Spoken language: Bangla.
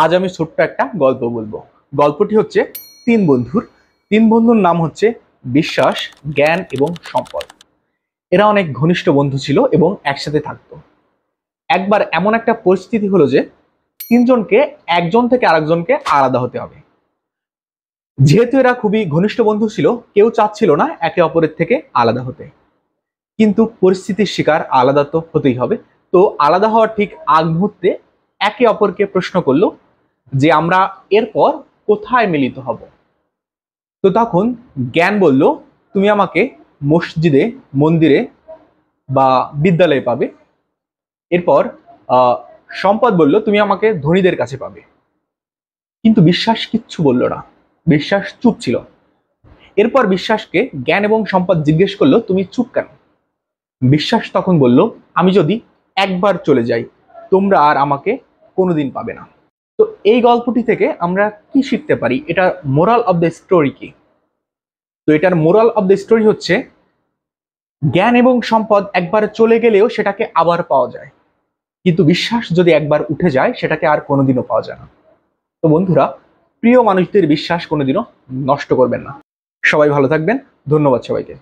আজ আমি ছোট্ট একটা গল্প বলবো। গল্পটি হচ্ছে তিন বন্ধুর নাম হচ্ছে বিশ্বাস, জ্ঞান এবং সম্পদ। এরা অনেক ঘনিষ্ঠ বন্ধু ছিল এবং একসাথে থাকতো। একবার এমন একটা পরিস্থিতি হলো যে তিনজনকে একজন থেকে আরেকজনকে আলাদা হতে হবে। যেহেতু এরা খুবই ঘনিষ্ঠ বন্ধু ছিল, কেউ চাচ্ছিল না একে অপরের থেকে আলাদা হতে, কিন্তু পরিস্থিতির শিকার আলাদা তো হতেই হবে। তো আলাদা হওয়ার ঠিক আগ মুহূর্তে একে অপরকে প্রশ্ন করলো যে আমরা এরপর কোথায় মিলিত হব। তো তখন জ্ঞান বলল, তুমি আমাকে মসজিদে, মন্দিরে বা বিদ্যালয়ে পাবে। এরপর সম্পদ বলল, তুমি আমাকে ধনীদের কাছে পাবে। কিন্তু বিশ্বাস কিচ্ছু বলল না, বিশ্বাস চুপ ছিল। এরপর বিশ্বাসকে জ্ঞান এবং সম্পদ জিজ্ঞেস করলো, তুমি চুপ কেন? বিশ্বাস তখন বলল, আমি যদি একবার চলে যাই, তোমরা আর আমাকে কোনোদিন পাবে না। তো এই গল্পটি থেকে আমরা কি শিখতে পারি? এটা মোরাল অফ দ্য স্টোরি কি? তো এটার মোরাল অফ দ্য স্টোরি হচ্ছে, জ্ঞান এবং সম্পদ একবার চলে গেলেও সেটাকে আবার পাওয়া যায়, কিন্তু বিশ্বাস যদি একবার উঠে যায় সেটাকে আর কোনোদিনও পাওয়া যায় না। তো বন্ধুরা, প্রিয় মানুষদের বিশ্বাস কোনোদিনও নষ্ট করবেন না। সবাই ভালো থাকবেন। ধন্যবাদ সবাইকে।